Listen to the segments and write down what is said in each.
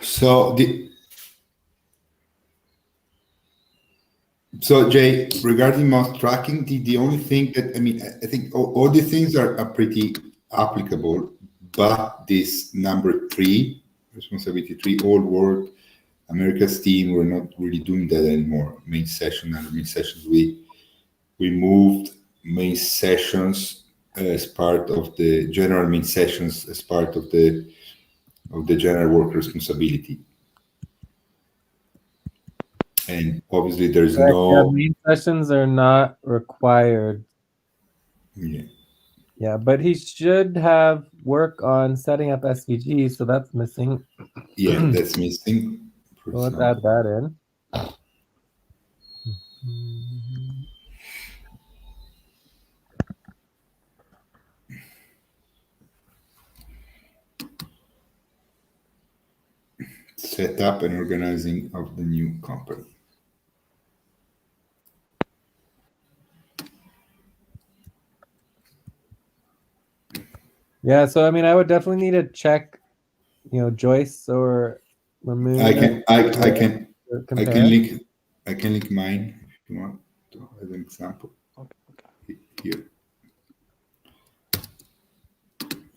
So Jay, regarding mouse tracking, the only thing that I think all the things are pretty applicable, but this number 3, responsibility 3, old world, America's team, we're not really doing that anymore. Main session and main sessions, we moved main sessions as part of the general main sessions as part of the general work responsibility. And obviously there's no main sessions are not required. Yeah, but he should have work on setting up SVG, so that's missing. Yeah, that's missing. So let's add that in. Set up and organizing of the new company. Yeah, so I mean, I would definitely need to check, Joyce or remove. I can link mine if you want to as an example. Here,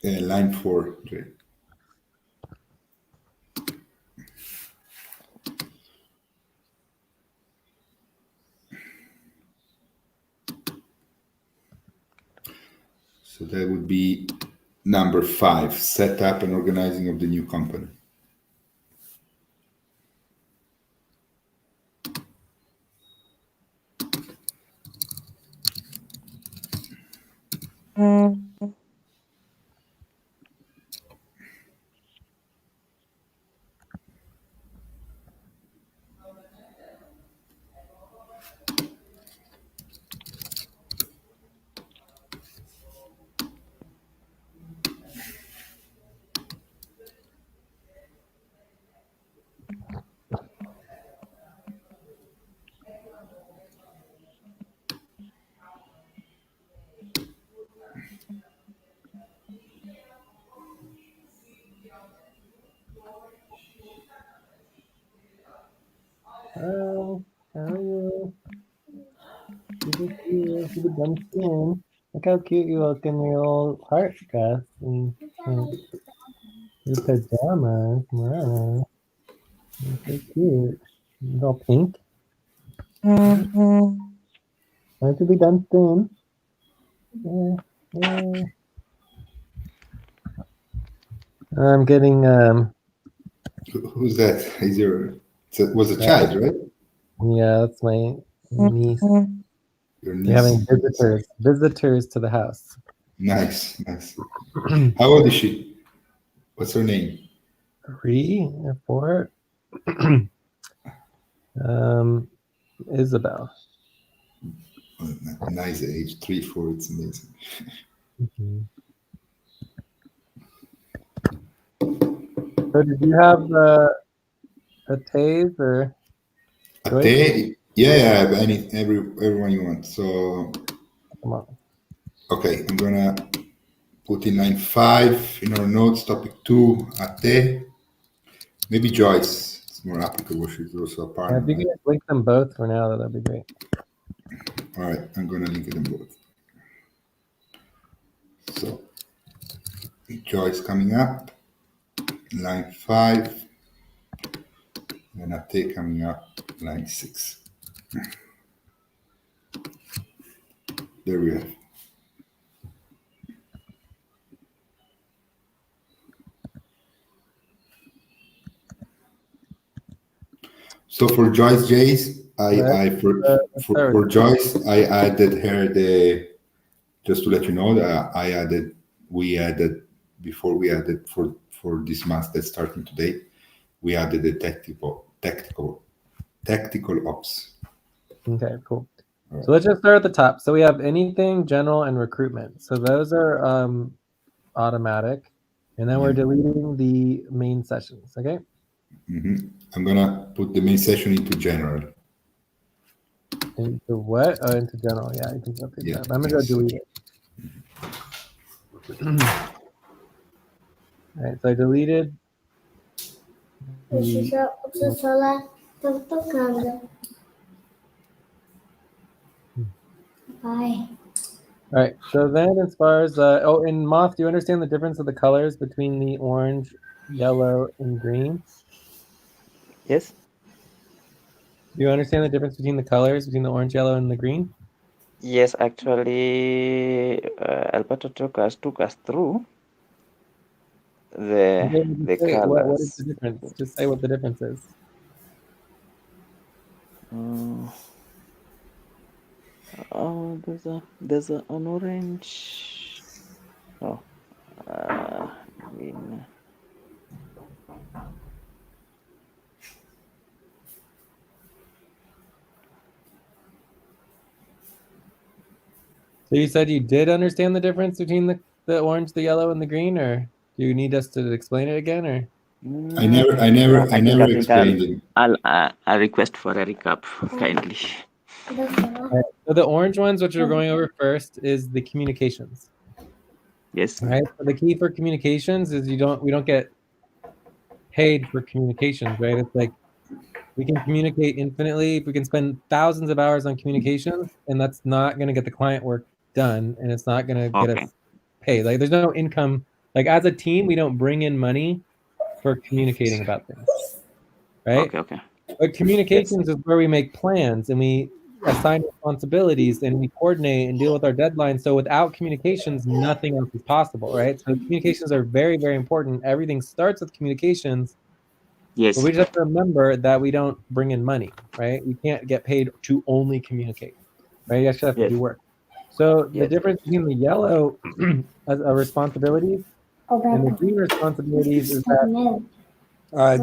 line 4, Jay. So that would be number 5, set up and organizing of the new company. Oh, how are you? You look done soon. Look how cute you look in your old heart dress and your pajamas. Wow, you're so cute. It's all pink. Aren't you be done soon? Yeah. I'm getting Who's that? Was a child, right? Yeah, that's my niece. Your We're having niece. visitors to the house. Nice. How old is she? What's her name? 3 or 4. Isabel. Nice age, 3, 4. It's amazing. So did you have a tase or a tase? Yeah, everyone you want. So come on. Okay, I'm gonna put in line 5 in our notes, topic 2, a te. Maybe Joyce. It's more applicable. She's also a partner. If you can link them both for now, that'd be great. All right, I'm gonna link them both. So Joyce coming up, line 5, and a te coming up, line 6. There we have. So for Joyce Jays, for Joyce, I added her just to let you know that we added before we added for this month that's starting today, we added the tactical ops. Okay, cool. Right. So let's just start at the top. So we have anything, general, and recruitment. So those are automatic, and then we're deleting the main sessions. Okay. I'm gonna put the main session into general. Into what? Oh, into general. Yeah, I think that's that. I'm gonna go delete it. All right, so I deleted the celular tá tocando. Bye. All right. So then, as far as in moth, do you understand the difference of the colors between the orange, yellow, and green? Yes. Do you understand the difference between the colors between the orange, yellow, and the green? Yes, actually, Alberto took us through the What is colors. the difference? Just say what the difference is. Oh, there's an orange. Oh, green. So you said you did understand the difference between the orange, the yellow, and the green, or do you need us to explain it again, or? I never explained it. I'll request for a recap, kindly. Right. So the orange ones, which we're going over first, is the communications. Yes. All right. So the key for communications is we don't get paid for communications, right? It's like we can communicate infinitely. We can spend thousands of hours on communications, and that's not going to get the client work done, and it's not going to get us paid. Like there's no income. Like as a team, we don't bring in money for communicating about things, right? Okay. But communications is where we make plans and we assign responsibilities and we coordinate and deal with our deadlines. So without communications, nothing else is possible, right? So communications are very, very important. Everything starts with communications. Yes. But we just have to remember that we don't bring in money, right? We can't get paid to only communicate, right? You actually have to do work. So the difference between the yellow as a responsibility and the green responsibilities is that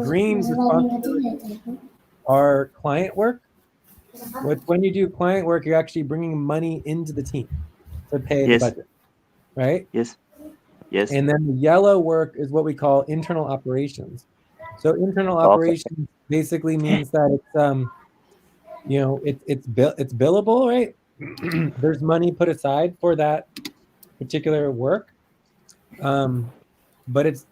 green's responsibilities are client work. When you do client work, you're actually bringing money into the team to pay the budget, right? Yes. And then the yellow work is what we call internal operations. So internal operations basically means that it's it's billable, right? There's money put aside for that particular work, but it's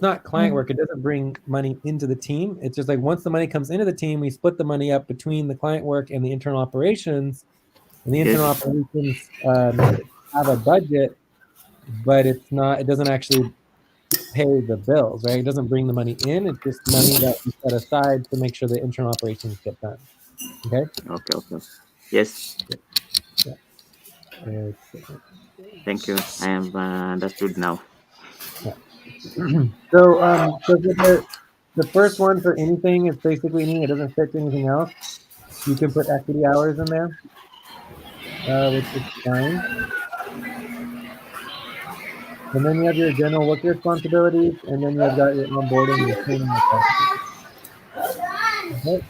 not client work. It doesn't bring money into the team. It's just like once the money comes into the team, we split the money up between the client work and the internal operations. And the internal operations have a budget, but it doesn't actually pay the bills, right? It doesn't bring the money in. It's just money that we set aside to make sure the internal operations get done. Okay? Okay. Yes. Yeah. Thank you. I have understood now. Yeah. So the first one for anything is basically anything. It doesn't fit to anything else. You can put equity hours in there, which is fine. And then you have your general work responsibilities, and then you've got your onboarding and training responsibilities. Okay.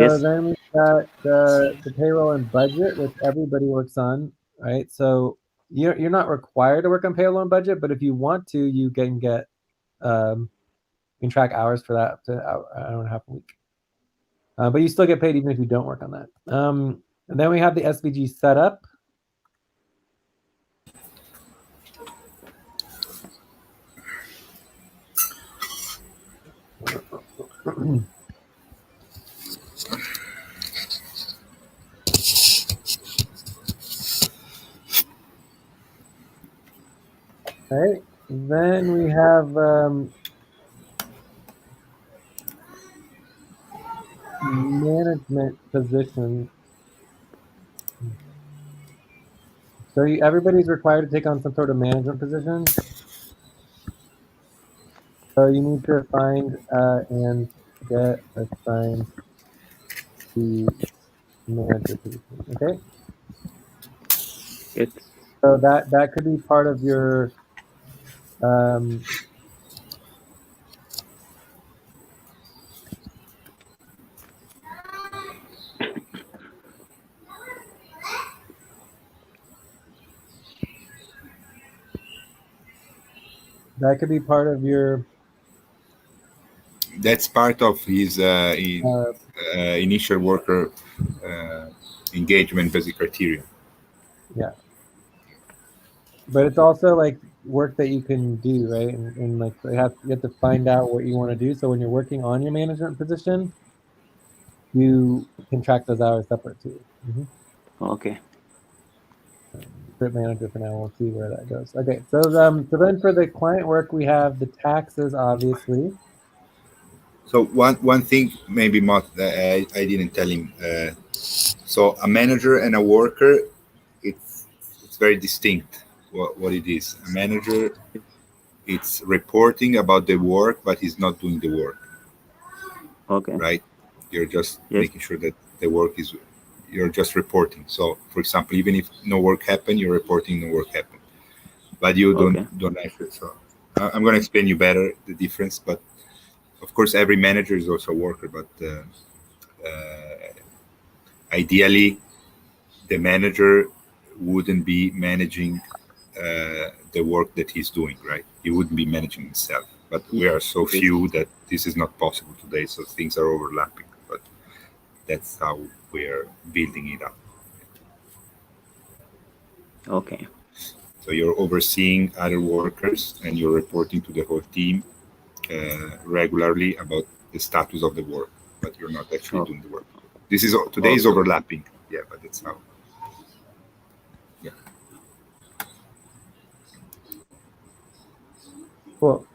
So then we've got the payroll and budget, which everybody works on, right? So you're not required to work on payroll and budget, but if you want to, you can get you can track hours for that up to an hour and a half a week. But you still get paid even if you don't work on that. And then we have the SVG setup. Right. Then we have management positions. So everybody's required to take on some sort of management position. So you need to find and get assigned to manager position. Okay. So that could be part of your that could be part of your. That's part of his initial worker engagement basic criteria. Yeah. But it's also like work that you can do, right? And like you have to find out what you want to do. So when you're working on your management position, you can track those hours separate too. Okay. Script manager for now. We'll see where that goes. Okay, so then for the client work, we have the taxes, obviously. So one thing maybe Matt, that I didn't tell him. So a manager and a worker, it's very distinct what it is. A manager, it's reporting about the work, but he's not doing the work, Okay. right? You're just Yes. making sure that the work is. You're just reporting. So, for example, even if no work happened, you're reporting no work happened, but you Okay. don't actually. So, I'm going to explain you better the difference. But of course, every manager is also a worker, but ideally the manager wouldn't be managing the work that he's doing, right? He wouldn't be managing himself. But we are so Yes. few that this is not possible today, so things are overlapping. But that's how we are building it up. Okay. So you're overseeing other workers and you're reporting to the whole team regularly about the status of the work, but you're not actually Oh. doing the work. This is today is Okay. overlapping, yeah, but that's how. Yeah. Cool.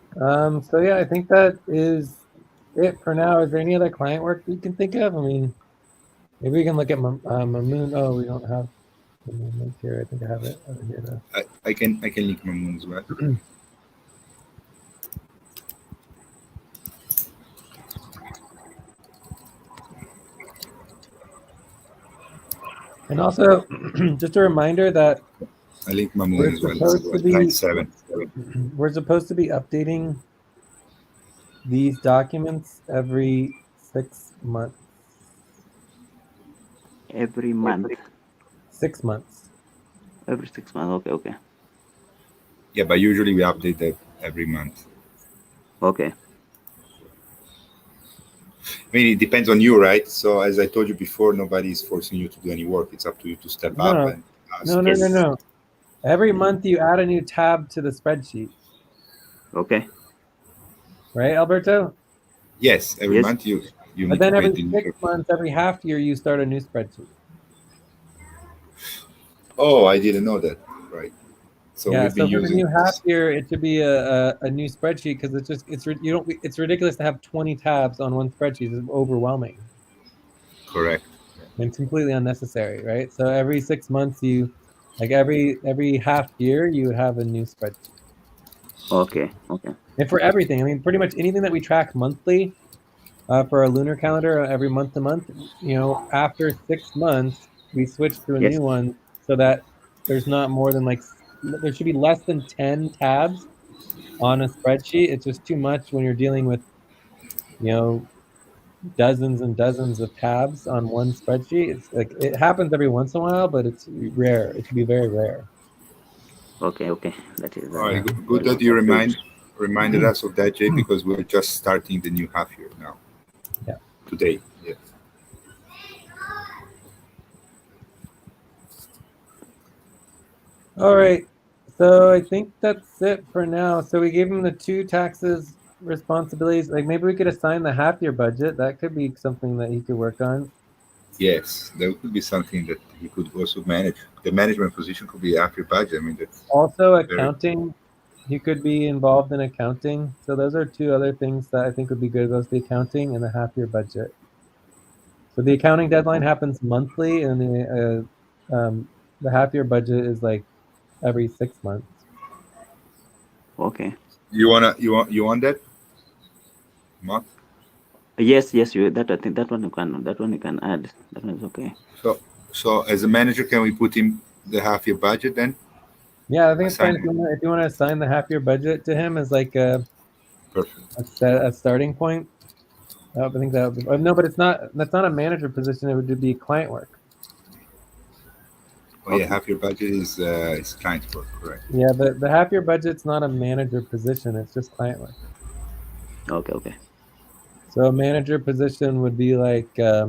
So yeah, I think that is it for now. Is there any other client work you can think of? I mean, maybe we can look at Mamoon. Oh, we don't have the link here. I think I have it over here though. I can link Mamoon as well. And also, just a reminder that I link Mamoon we're as well. supposed to be Line 7. we're supposed to be updating these documents every 6 months. Every month. 6 months. Every 6 months. Okay. Okay. Yeah, but usually we update that every month. Okay. I mean, it depends on you, right? So as I told you before, nobody is forcing you to do any work. It's up to you to step up No, and ask. no. Every month you add a new tab to the spreadsheet, Okay. right, Alberto? Yes, every Yes. month you But need then to every create a new 6 spreadsheet. months, every half year, you start a new spreadsheet. Oh, I didn't know that. Right. So Yeah, we've been so for the using new half year, it should be a new spreadsheet because it's ridiculous to have 20 tabs on one spreadsheet. It's overwhelming. correct. And it's completely unnecessary, right? So every 6 months, every half year, you have a new spreadsheet. Okay. Okay. And for everything, I mean, pretty much anything that we track monthly for our lunar calendar, every month to month, after 6 months, we switch to a Yes. new one so that there's not more than there should be less than 10 tabs on a spreadsheet. It's just too much when you're dealing with, dozens and dozens of tabs on one spreadsheet. It's like it happens every once in a while, but it's rare. It should be very rare. Okay. Okay. That is. All right. Yeah. Good that you reminded us of that, Jay, because we're just starting the new half year now. Yeah. Today. Yeah. All right. So I think that's it for now. So we gave him the 2 taxes responsibilities. Like maybe we could assign the half year budget. That could be something that he could work on. Yes, there could be something that he could also manage. The management position could be after budget. I mean, that's Also accounting. He could be involved in accounting. So those are 2 other things that I think would be good. Those the accounting and the half year budget. So the accounting deadline happens monthly, and the half year budget is like every 6 months. Okay. you want that, Mark? Yes. Yes. That I think that one you can. That one you can add. That one is okay. So as a manager, can we put him the half year budget then? Yeah, I think it's fine Assign if you want to assign the half year budget to him as like perfect. a starting point. I think that would be, no, but that's not a manager position. It would be client work. Oh yeah, half year budget is client work, correct? Yeah, the half year budget's not a manager position. It's just client work. Okay. Okay. So a manager position would be like, I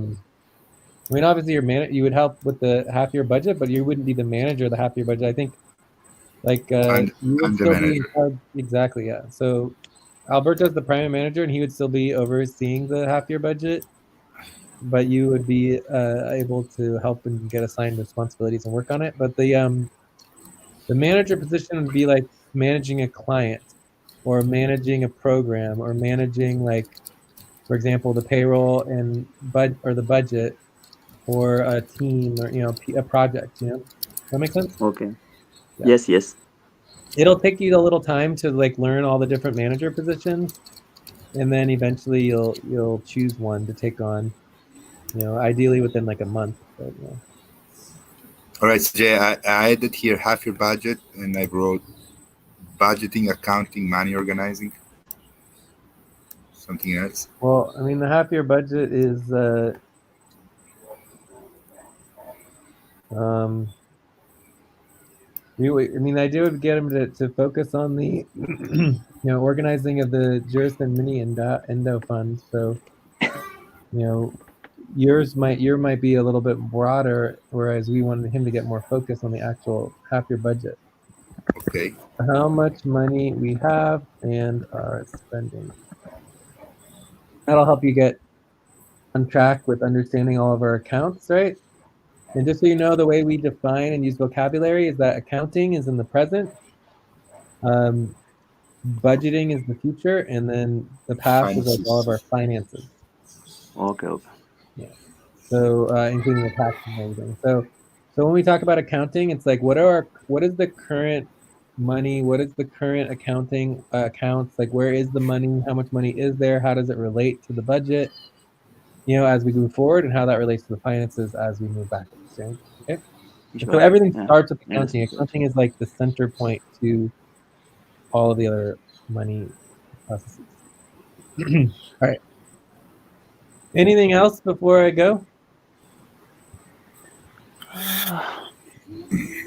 mean, obviously you would help with the half year budget, but you wouldn't be the manager of the half year budget. I think Like And you would the still be in manager. charge. Exactly, yeah. So Alberto's the primary manager, and he would still be overseeing the half-year budget, but you would be able to help and get assigned responsibilities and work on it. But the manager position would be like managing a client, or managing a program, or managing, like, for example, the payroll and the budget, or a team, or a project. Does that make sense? Okay. Yeah. Yes. It'll take you a little time to like learn all the different manager positions, and then eventually you'll choose one to take on. Ideally within like a month. But All right, so Jay, I added here half your budget, and I wrote budgeting, accounting, money organizing. Something else? Well, I mean, the half-year budget is the idea would get them to focus on the organizing of the Juris and Mini Endo funds. So yours might be a little bit broader, whereas we wanted him to get more focus on the actual half-year budget. Okay. How much money we have and are spending. That'll help you get on track with understanding all of our accounts, right? And just so you know, the way we define and use vocabulary is that accounting is in the present, budgeting is the future, and then the past is like all of our finances. Okay. Yeah. So including the taxes and everything. So when we talk about accounting, it's like what is the current money? What is the current accounting accounts? Like, where is the money? How much money is there? How does it relate to the budget? As we move forward, and how that relates to the finances as we move backwards. Right? Okay. Sure. So everything starts with Yeah, accounting. that's Accounting is like the center point to all of the other money processes. All right. Anything else before I go?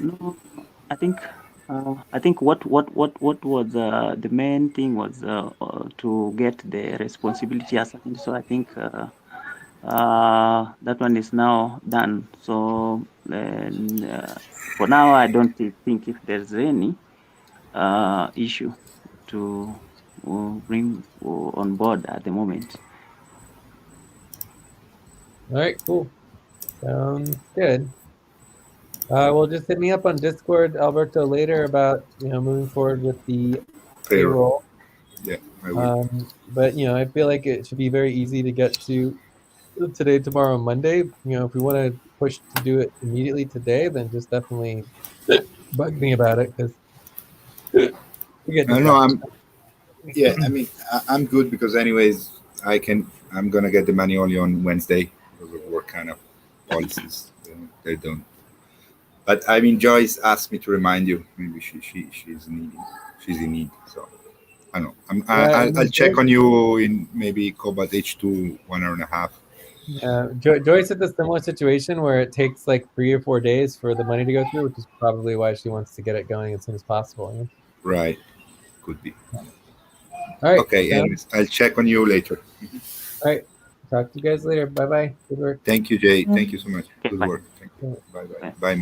No, I think what was the main thing was to get the responsibility assigned. So I think that one is now done. So for now, I don't think if there's any issue to bring on board at the moment. All right, cool. Sounds good. Well, just hit me up on Discord, Alberto, later about moving forward with the payroll. Yeah, I will. But I feel like it should be very easy to get to today, tomorrow, Monday. If we want to push to do it immediately today, then just definitely bug me about it, because we get distracted. Yeah, I mean, I'm good because anyways, I'm gonna get the money only on Wednesday because of work kind of policies. They don't. But I mean, Joyce asked me to remind you. Maybe she's in need. So I don't know. I'll check on you in maybe Cobalt H2 1 hour and a half. Joyce had a similar situation where it takes like 3 or 4 days for the money to go through, which is probably why she wants to get it going as soon as possible. Right. Could be. All right. Okay. Anyways, I'll check on you later. All right. Talk to you guys later. Bye-bye. Good work. Thank you, Jay. Thank you so much. Okay, Good bye. work. Thank you. Bye. Bye. Bye.